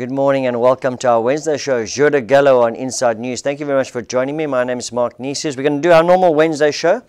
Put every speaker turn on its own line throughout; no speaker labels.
Good morning and welcome to our Wednesday show, Jour Du Galop on Inside News. Thank you very much for joining me. My name is Neisius. We're going to do our normal Wednesday show,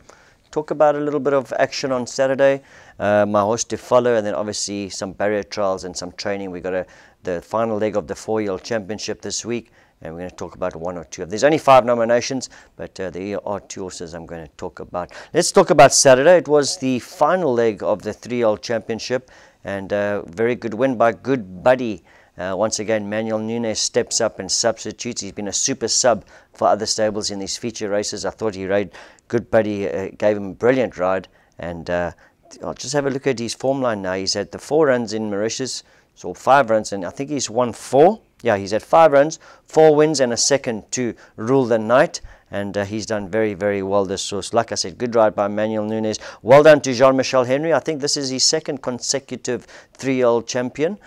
talk about a little bit of action on Saturday, my horse to follow, and then obviously some barrier trials and some training. We got the final leg of the 4-year-old championship this week, and we're going to talk about one or two of. There's only 5 nominations, but there are 2 horses I'm going to talk about. Let's talk about Saturday. It was the final leg of the 3-year-old championship, and a very good win by Good Buddy. Once again, Manuel Nunes steps up and substitutes. He's been a super sub for other stables in these feature races. I thought he rode Good Buddy, gave him a brilliant ride, and I'll just have a look at his form line now. He's had the 4 runs in Mauritius, so 5 runs, and I think he's won 4. Yeah, he's had 5 runs, 4 wins, and a second to rule the night. And he's done very, very well this source. Like I said, good ride by Manuel Nunes. Well done to Jean-Michel Henry. I think this is his 2nd consecutive 3-year-old champion.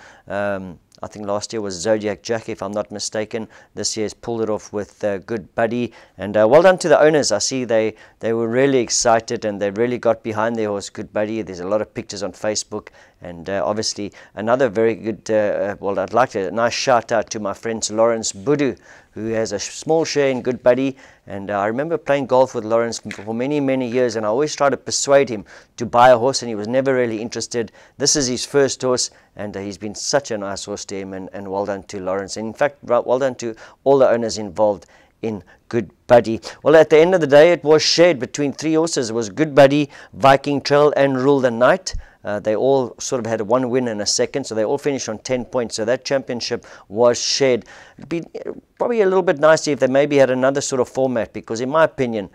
I think last year was Zodiac Jack, if I'm not mistaken. This year's pulled it off with Good Buddy. And well done to the owners. I see they were really excited and they really got behind their horse, Good Buddy. There's a lot of pictures on Facebook. And obviously another very good, well, I'd like a nice shout out to my friend Lawrence Budu, who has a small share in Good Buddy. And I remember playing golf with Lawrence for many, many years, and I always tried to persuade him to buy a horse, and he was never really interested. This is his first horse, and he's been such a nice horse to him, and well done to Lawrence. And in fact, well done to all the owners involved in Good Buddy. Well, at the end of the day, it was shared between 3 horses. It was Good Buddy, Viking Trail, and Rule the Night. They all sort of had 1 win and a second, so they all finished on 10 points. So that championship was shared. It'd be probably a little bit nicer if they maybe had another sort of format, because in my opinion,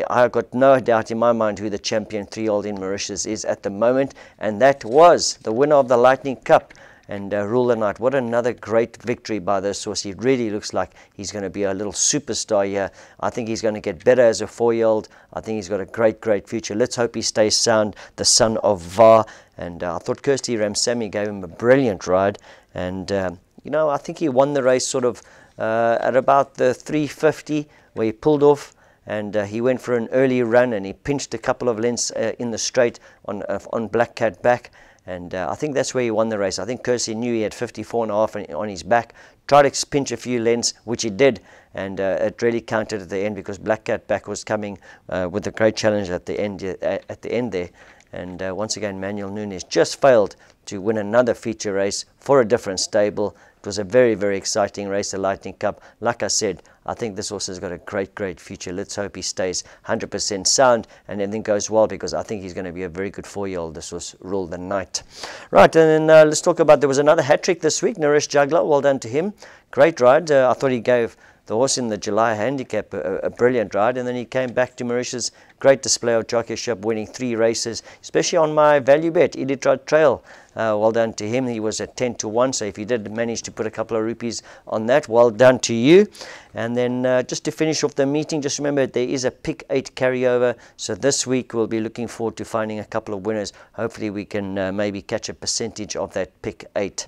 I've got no doubt in my mind who the champion 3-year-old in Mauritius is at the moment, and that was the winner of the Lightning Cup. And Rule the Night. What another great victory by this horse. He really looks like he's going to be a little superstar here. I think he's going to get better as a 4-year-old. I think he's got a great, great future. Let's hope he stays sound, the son of Va. And I thought Kirsty Ramsamy gave him a brilliant ride. And, you know, I think he won the race sort of at about the 350, where he pulled off. And he went for an early run, and he pinched a couple of lengths in the straight on Black Cat back. And I think that's where he won the race. I think Kirsty knew he had 54.5 on his back, tried to pinch a few lengths, which he did, and it really counted at the end, because Black Cat back was coming with a great challenge at the end there. And once again, Manuel Nunes just failed to win another feature race for a different stable. It was a very, very exciting race, the Lightning Cup. Like I said, I think this horse has got a great, great future. Let's hope he stays 100% sound and everything goes well, because I think he's going to be a very good 4-year-old. This was Rule the Night. Right, and then let's talk about, there was another hat-trick this week, Naresh Juggler. Well done to him. Great ride. I thought he gave the horse in the July handicap a brilliant ride, and then he came back to Mauritius. Great display of jockeyship, winning 3 races, especially on my value bet, Iditarod Trail. Well done to him. He was at 10-1, so if you did manage to put a couple of rupees on that, well done to you. And then just to finish off the meeting, just remember there is a pick 8 carryover, so this week we'll be looking forward to finding a couple of winners. Hopefully we can maybe catch a percentage of that pick 8.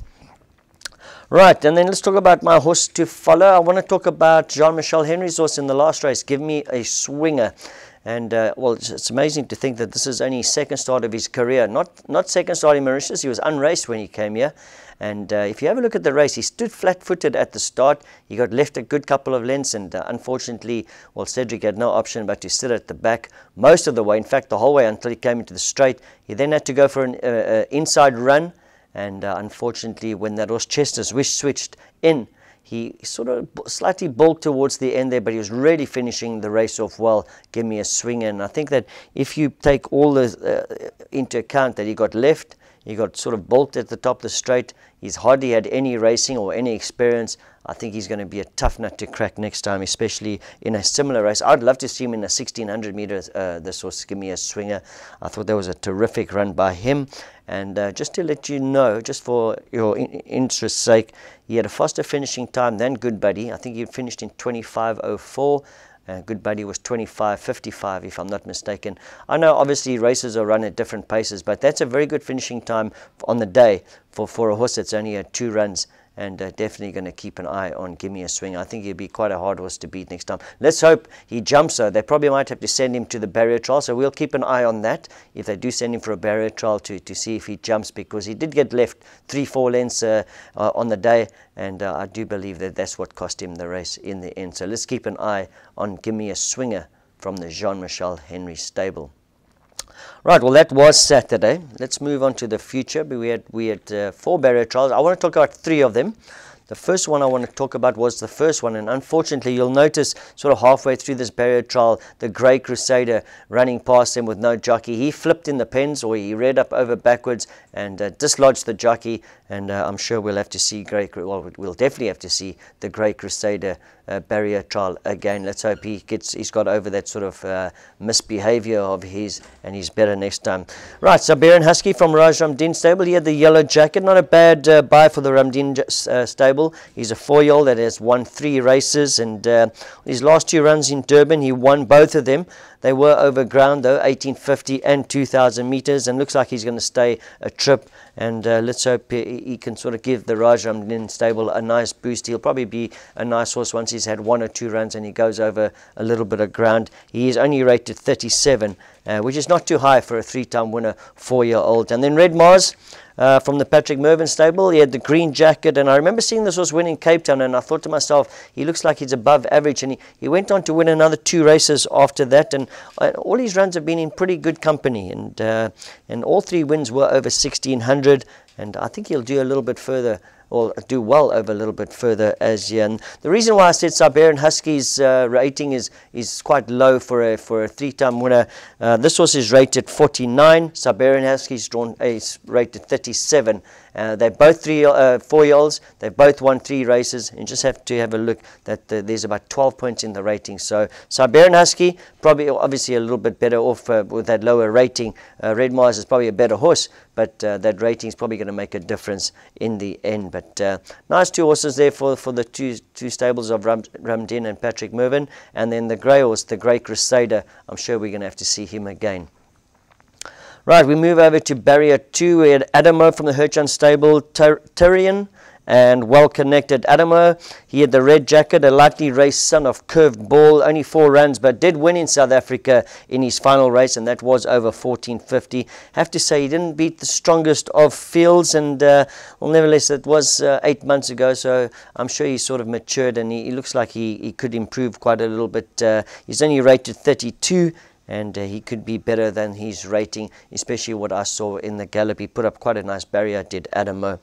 Right, and then let's talk about my horse to follow. I want to talk about Jean-Michel Henry's horse in the last race, Give Me a Swinger. And, well, it's amazing to think that this is only his 2nd start of his career. Not 2nd start in Mauritius. He was unraced when he came here. And if you have a look at the race, he stood flat-footed at the start. He got left a good couple of lengths, and unfortunately, well, Cedric had no option but to sit at the back most of the way. In fact, the whole way until he came into the straight. He then had to go for an inside run. And unfortunately, when that horse Chester switched in, he sort of slightly balked towards the end there, but he was really finishing the race off well. Give Me a Swinger. And I think that if you take all this into account, that he got left, he got sort of balked at the top of the straight, he's hardly had any racing or any experience. I think he's going to be a tough nut to crack next time, especially in a similar race. I'd love to see him in a 1600 meters, this horse, Give Me a Swinger. I thought that was a terrific run by him. And just to let you know, just for your interest's sake, he had a faster finishing time than Good Buddy. I think he finished in 25:04. Good Buddy was 25:55, if I'm not mistaken. I know obviously races are run at different paces, but that's a very good finishing time on the day for a horse that's only had 2 runs and definitely going to keep an eye on Give Me a Swing. I think he'll be quite a hard horse to beat next time. Let's hope he jumps, though. They probably might have to send him to the barrier trial, so we'll keep an eye on that if they do send him for a barrier trial to see if he jumps, because he did get left 3-4 lengths on the day, and I do believe that that's what cost him the race in the end. So let's keep an eye on Give Me a Swinger from the Jean-Michel Henry stable. Right, well, that was Saturday. Let's move on to the future. We had 4 barrier trials. I want to talk about 3 of them. The first one I want to talk about was the first one, and unfortunately you'll notice sort of halfway through this barrier trial, the Grey Crusader running past him with no jockey. He flipped in the pens, or he reared up over backwards and dislodged the jockey, and I'm sure we'll have to see we'll definitely have to see the Grey Crusader barrier trial again. Let's hope he's got over that sort of misbehavior of his, and he's better next time. Right, Siberian Husky from Raj Ramdin stable. He had the yellow jacket. Not a bad buy for the Ramdin stable. He's a 4-year-old that has won 3 races, and his last 2 runs in Durban, he won both of them. They were over ground, though, 1850 and 2,000 meters, and looks like he's going to stay a trip. And let's hope he can sort of give the Raj Ramdin stable a nice boost. He'll probably be a nice horse once he's had 1 or 2 runs and he goes over a little bit of ground. He is only rated 37, which is not too high for a 3-time winner, 4-year-old. And then Red Mars from the Patrick Mervyn stable. He had the green jacket, and I remember seeing this horse win in Cape Town, and I thought to myself, he looks like he's above average, and he went on to win another 2 races after that, and all his runs have been in pretty good company, and all 3 wins were over 1,600, and I think he'll do a little bit further, or do well over a little bit further as yeah. And the reason why I said Siberian Husky's rating is quite low for a 3-time winner. This horse is rated 49. Siberian Husky's is rated 37. They're both 4-year-olds. They've both won 3 races, and you just have to have a look that there's about 12 points in the rating. So Siberian Husky probably obviously a little bit better off with that lower rating. Red Mars is probably a better horse, but that rating is probably going to make a difference in the end. But nice 2 horses there for the two stables of Ramdin and Patrick Mervyn, and then the grey horse, the Grey Crusader. I'm sure we're going to have to see him again. Right, we move over to barrier 2. We had Adamo from the Hirchan stable, Tyrion, and well-connected Adamo. He had the red jacket, a lightly raced son of Curved Ball, only 4 runs, but did win in South Africa in his final race, and that was over 1450. Have to say, he didn't beat the strongest of fields, and well, nevertheless, it was 8 months ago, so I'm sure he's sort of matured, and he looks like he could improve quite a little bit. He's only rated 32, and he could be better than his rating, especially what I saw in the gallop. He put up quite a nice barrier, did Adamo.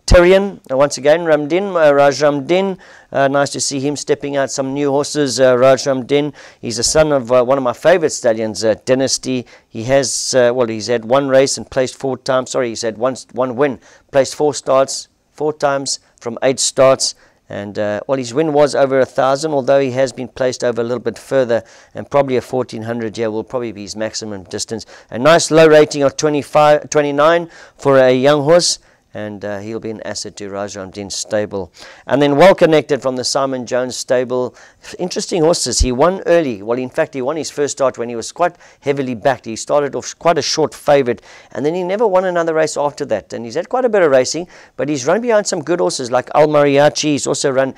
Tyrion, once again, Raj Ramdin. Nice to see him stepping out some new horses. Raj Ramdin, he's a son of one of my favorite stallions, Dynasty. He has, he's had 1 race and placed 4 times. Sorry, he's had one win, placed 4 starts, 4 times from 8 starts. And his win was over 1,000, although he has been placed over a little bit further, and probably a 1,400 will probably be his maximum distance. A nice low rating of 29 for a young horse, and he'll be an asset to Raj Ramdin's stable. And then well connected from the Simon Jones stable. Interesting horses. He won early. Well, in fact, he won his first start when he was quite heavily backed. He started off quite a short favourite, and then he never won another race after that. And he's had quite a bit of racing, but he's run behind some good horses like Al Mariachi. He's also run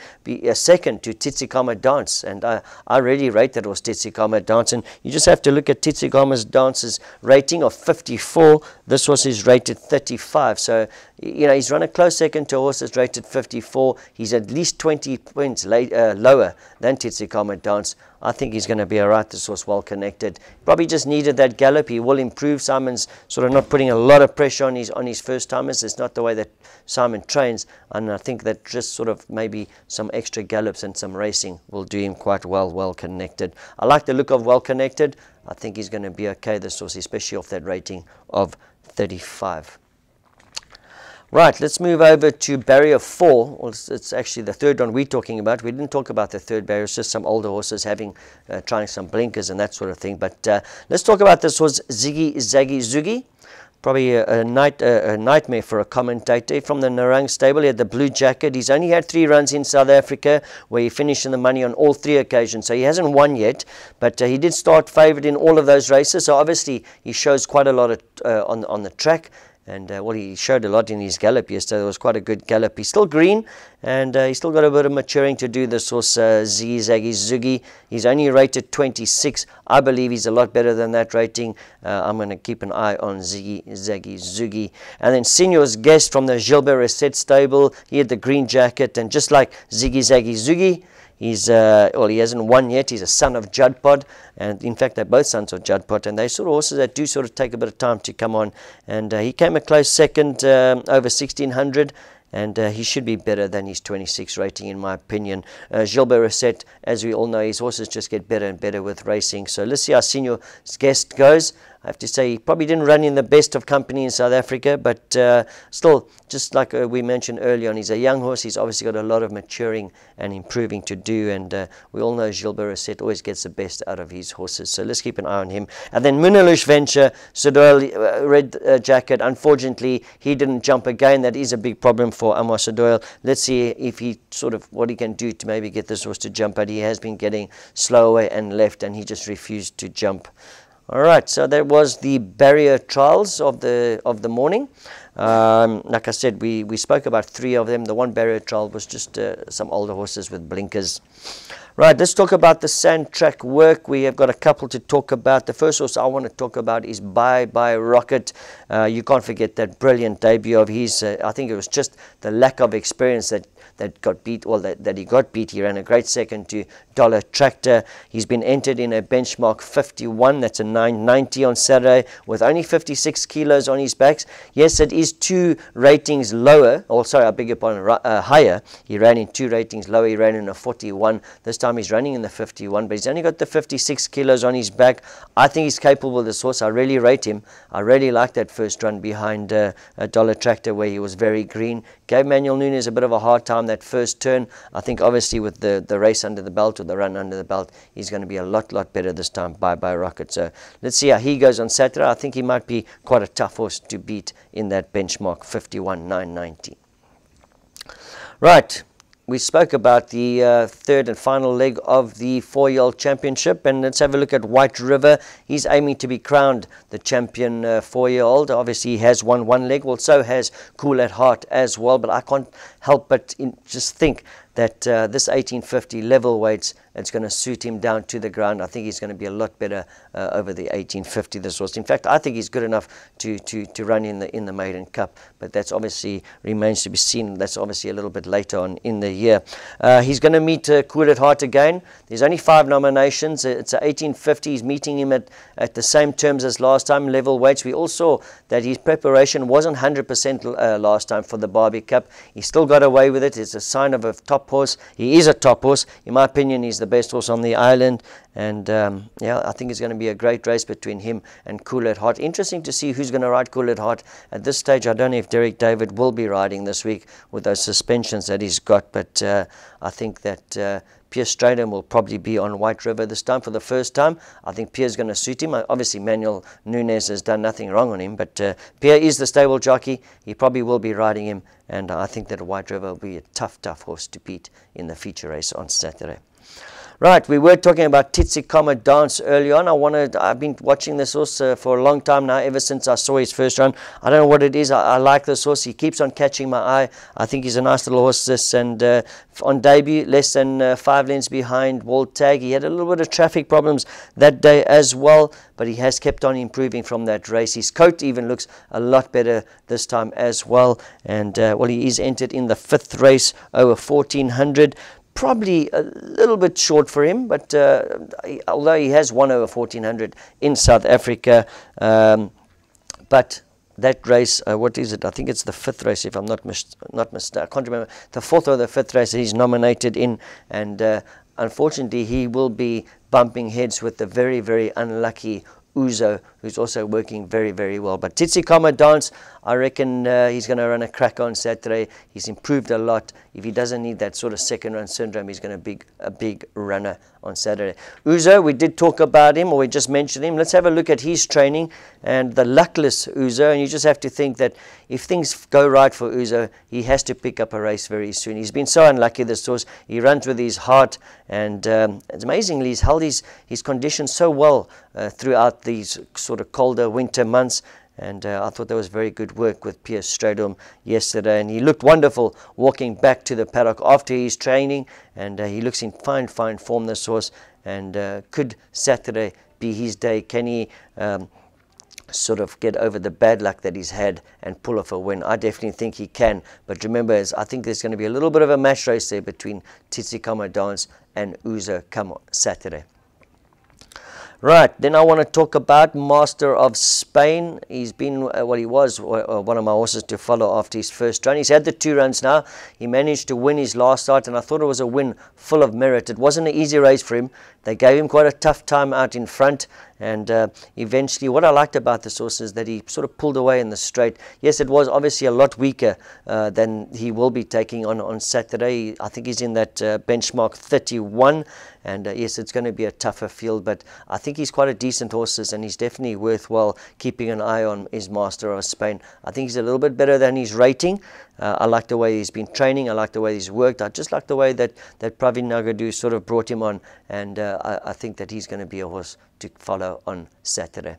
second to Akama Dance, and I really rate that horse, Akama Dance. And you just have to look at Akama Dance's rating of 54. This horse is rated 35. So he's run a close second to a horse that's rated 54. He's at least 20 points lower than Akama Dance. I think he's going to be all right. This horse well connected. Probably just needed that gallop. He will improve. Simon's sort of not putting a lot of pressure on his first timers. It's not the way that Simon trains, and I think that just sort of maybe some extra gallops and some racing will do him quite well connected. I like the look of well connected. I think he's going to be okay, this horse, especially off that rating of 35. Right, let's move over to barrier 4. Well, it's actually the third one we're talking about. We didn't talk about the third barrier. It's just some older horses trying some blinkers and that sort of thing. But let's talk about this horse, Ziggy Zaggy Zoogie. Probably a nightmare for a commentator. From the Narang stable, he had the blue jacket. He's only had 3 runs in South Africa, where he finished in the money on all 3 occasions. So he hasn't won yet, but he did start favoured in all of those races. So obviously he shows quite a lot on the track. And well, he showed a lot in his gallop yesterday. It was quite a good gallop. He's still green, and he's still got a bit of maturing to do. This horse, Ziggy Zaggy Zoogie. He's only rated 26. I believe he's a lot better than that rating. I'm going to keep an eye on Ziggy Zaggy Zoogie. And then Signor's Guest from the Gilbert Reset stable. He had the green jacket, and just like Ziggy Zaggy Zoogie, he's well, he hasn't won yet. He's a son of Judpod, and in fact, they're both sons of Judpod, and they're sort of horses that do sort of take a bit of time to come on. And he came a close second over 1600. And he should be better than his 26 rating, in my opinion. Gilbert Reset, as we all know, his horses just get better and better with racing. So let's see how Signor's Guest goes. I have to say, he probably didn't run in the best of company in South Africa, but still, just like we mentioned earlier on, he's a young horse. He's obviously got a lot of maturing and improving to do, and we all know Gilbert Reset always gets the best out of his horses. So let's keep an eye on him. And then Munalush Venture, Sodoyle, red jacket. Unfortunately, he didn't jump again. That is a big problem for Amos Sodoyle. Let's see if he what he can do to maybe get this horse to jump, but he has been getting slow away and left, and he just refused to jump. All right, so that was the barrier trials of the morning. Like I said, we spoke about 3 of them. The one barrier trial was just some older horses with blinkers. Right, let's talk about the sand track work. We have got a couple to talk about. The first horse I want to talk about is Bye Bye Rocket. You can't forget that brilliant debut of his. I think it was just the lack of experience that got beat, or that he got beat. He ran a great second to Dollar Tractor. He's been entered in a benchmark 51. That's a 990 on Saturday with only 56 kilos on his backs. Yes, it is 2 ratings lower. Oh, sorry, I beg your pardon, higher. He ran in 2 ratings lower. He ran in a 41. This time he's running in the 51, but he's only got the 56 kilos on his back. I think he's capable of this horse. I really rate him. I really like that first run behind a Dollar Tractor where he was very green. Gave Manuel Nunes a bit of a hard time that first turn. I think obviously with the race under the belt, or the run under the belt, he's going to be a lot better this time. Bye Bye Rocket. So let's see how he goes on Saturday. I think he might be quite a tough horse to beat in that benchmark 51 990. Right. We spoke about the third and final leg of the 4-year-old championship, and let's have a look at White River. He's aiming to be crowned the champion 4-year-old. Obviously, he has won 1 leg. Well, so has Cool at Heart as well, but I can't help but just think that this 1850 level weights, it's going to suit him down to the ground. I think he's going to be a lot better over the 1850 this horse. In fact, I think he's good enough to run in the Maiden Cup, but that's obviously remains to be seen. That's obviously a little bit later on in the year. He's going to meet Cool at Heart again. There's only 5 nominations. It's a 1850. He's meeting him at the same terms as last time, level weights. We all saw that his preparation wasn't 100% last time for the Barbie Cup. He still got away with it. It's a sign of a top horse. He is a top horse. In my opinion, he's the best horse on the island, and yeah, I think it's going to be a great race between him and Cool at Heart. Interesting to see who's going to ride Cool at Heart. At this stage, I don't know if Derek David will be riding this week with those suspensions that he's got, but I think that Pierre Straden will probably be on White River this time for the first time. I think Pierre's going to suit him. Obviously, Manuel Nunes has done nothing wrong on him, but Pierre is the stable jockey. He probably will be riding him, and I think that White River will be a tough horse to beat in the feature race on Saturday. Right, we were talking about Akama Dance early on. I've been watching this horse for a long time now, ever since I saw his first run. I don't know what it is. I like this horse. He keeps on catching my eye. I think he's a nice little horse, this. And on debut, less than 5 lengths behind Walt Tag. He had a little bit of traffic problems that day as well, but he has kept on improving from that race. His coat even looks a lot better this time as well. And, well, he is entered in the 5th race over 1400. Probably a little bit short for him, but although he has won over 1400 in South Africa, but that race, what is it? I think it's the 5th race, if I'm not mistaken. I can't remember. The 4th or the 5th race he's nominated in, and unfortunately he will be bumping heads with the very, very unlucky Ouzo, who's also working very, very well. But Akama Dance, I reckon he's going to run a crack on Saturday. He's improved a lot. If he doesn't need that sort of second run syndrome, he's going to be a big runner on Saturday. Ouzo, we did talk about him, or we just mentioned him. Let's have a look at his training and the luckless Ouzo. And you just have to think that if things go right for Ouzo, he has to pick up a race very soon. He's been so unlucky, this horse. He runs with his heart, and it's amazingly he's held his condition so well throughout these sort of colder winter months. And I thought that was very good work with Piers Stradom yesterday, and he looked wonderful walking back to the paddock after his training, and he looks in fine form, this horse. And could Saturday be his day? Can he sort of get over the bad luck that he's had and pull off a win? I definitely think he can, but remember, I think there's going to be a little bit of a match race there between Akama Dance and Ouzo come Saturday. Right, then I want to talk about Master of Spain. He's been, he was one of my horses to follow after his first run. He's had the 2 runs now. He managed to win his last start, and I thought it was a win full of merit. It wasn't an easy race for him. They gave him quite a tough time out in front, and eventually what I liked about this horse is that he sort of pulled away in the straight. Yes, it was obviously a lot weaker than he will be taking on Saturday. I think he's in that benchmark 31, and yes, it's going to be a tougher field, but I think he's quite a decent horse, and he's definitely worthwhile keeping an eye on his Master of Spain. I think he's a little bit better than his rating. I like the way he's been training. I like the way he's worked. I just like the way that Pravin Nagadu sort of brought him on, and I think that he's going to be a horse to follow on Saturday.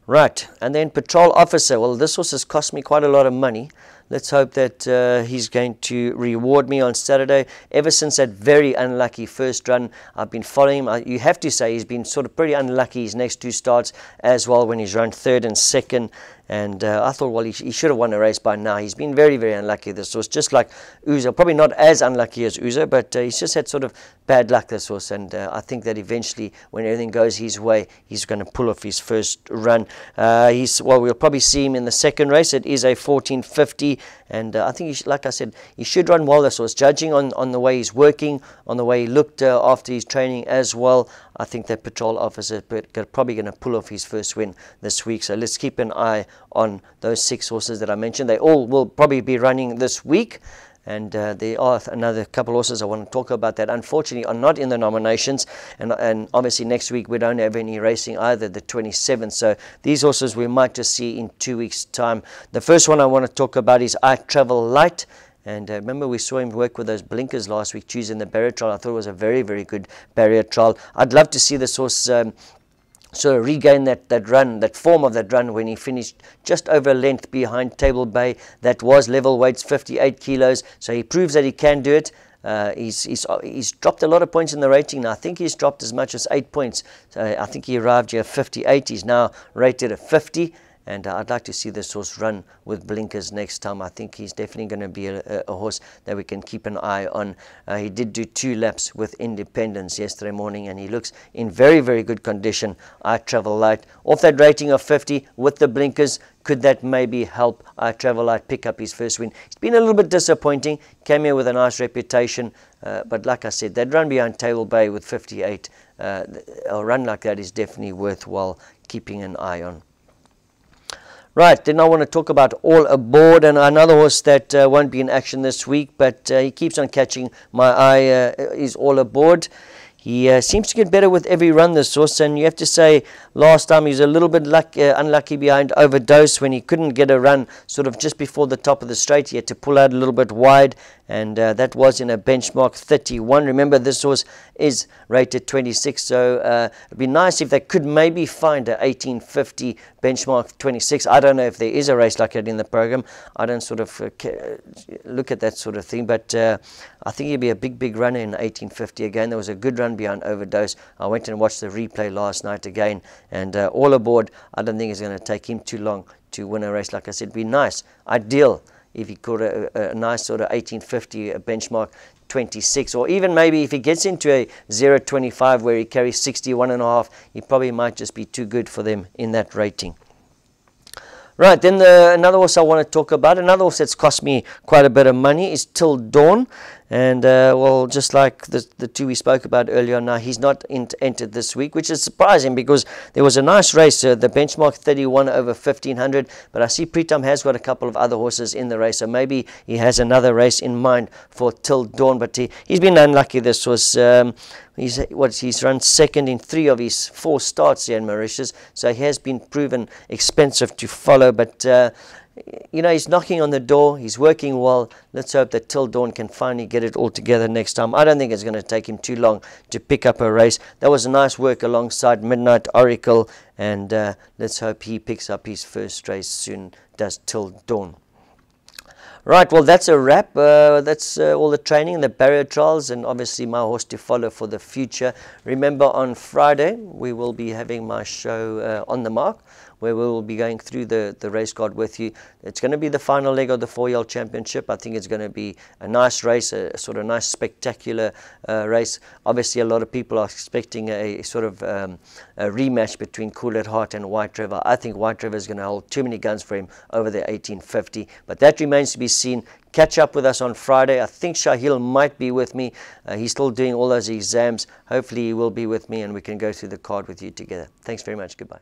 Right, and then Patrol Officer. Well, this horse has cost me quite a lot of money. Let's hope that he's going to reward me on Saturday. Ever since that very unlucky first run, I've been following him. You have to say he's been sort of pretty unlucky his next 2 starts as well, when he's run 3rd and 2nd. And I thought, well, he should have won a race by now. He's been very unlucky, this horse, just like Ouzo. Probably not as unlucky as Ouzo, but he's just had sort of bad luck, this horse. And I think that eventually, when everything goes his way, he's going to pull off his first run. We'll probably see him in the 2nd race. It is a 1450, and I think, like I said, he should run well, this horse. Judging on the way he's working, on the way he looked after his training as well, I think that Patrol Officer is probably going to pull off his first win this week. So let's keep an eye on those 6 horses that I mentioned. They all will probably be running this week. And there are another couple horses I want to talk about that unfortunately are not in the nominations. And obviously next week we don't have any racing either, the 27th. So these horses we might just see in 2 weeks' time. The first one I want to talk about is I Travel Light. And remember, we saw him work with those blinkers last week, choosing the barrier trial. I thought it was a very good barrier trial. I'd love to see this horse sort of regain that run, that form of that run when he finished just over a length behind Table Bay. That was level weights, 58 kilos. So he proves that he can do it. He's dropped a lot of points in the rating now. I think he's dropped as much as 8 points. I think he arrived here at 58. He's now rated at 50. And I'd like to see this horse run with blinkers next time. I think he's definitely going to be a horse that we can keep an eye on. He did do 2 laps with Independence yesterday morning, and he looks in very good condition. I Travel Light. Off that rating of 50 with the blinkers, could that maybe help I Travel Light pick up his first win? It's been a little bit disappointing. Came here with a nice reputation. But like I said, that run behind Table Bay with 58, a run like that is definitely worthwhile keeping an eye on. Right, then I want to talk about All Aboard, and another horse that won't be in action this week, but he keeps on catching my eye, is All Aboard. He seems to get better with every run, this horse, and you have to say last time he was a little bit unlucky behind Overdose when he couldn't get a run sort of just before the top of the straight. He had to pull out a little bit wide, and that was in a benchmark 31. Remember, this horse is rated 26, so it'd be nice if they could maybe find a 1850 benchmark 26. I don't know if there is a race like that in the program. I don't sort of look at that sort of thing, but I think he'd be a big runner in 1850 again. There was a good run behind Overdose. I went and watched the replay last night again, and All Aboard, I don't think it's going to take him too long to win a race. Like I said, it'd be nice, ideal, if he caught a nice sort of 1850, a benchmark 26, or even maybe if he gets into a 0.25 where he carries 61.5, he probably might just be too good for them in that rating. Right, then another horse I want to talk about, another horse that's cost me quite a bit of money, is Till Dawn. And, well, just like the 2 we spoke about earlier, now he's not entered this week, which is surprising because there was a nice race, the benchmark 31 over 1500, but I see Pritam has got a couple of other horses in the race, so maybe he has another race in mind for Till Dawn, but he's been unlucky. This was, he's run 2nd in 3 of his 4 starts here in Mauritius, so he has been proven expensive to follow, but you know, he's knocking on the door. He's working well. Let's hope that Till Dawn can finally get it all together next time. I don't think it's going to take him too long to pick up a race. That was a nice work alongside Midnight Oracle, and let's hope he picks up his first race soon, does Till Dawn. Right, well, that's a wrap. That's all the training, the barrier trials, and obviously my horse to follow for the future. Remember, on Friday, we will be having my show On The Mark, where we will be going through the race card with you. It's going to be the final leg of the 4-year-old championship. I think it's going to be a nice race, a sort of nice, spectacular race. Obviously, a lot of people are expecting a sort of a rematch between Cool at Heart and White River. I think White River is going to hold too many guns for him over the 1850, but that remains to be seen. Catch up with us on Friday. I think Shahil might be with me. He's still doing all those exams. Hopefully he will be with me and we can go through the card with you together. Thanks very much. Goodbye.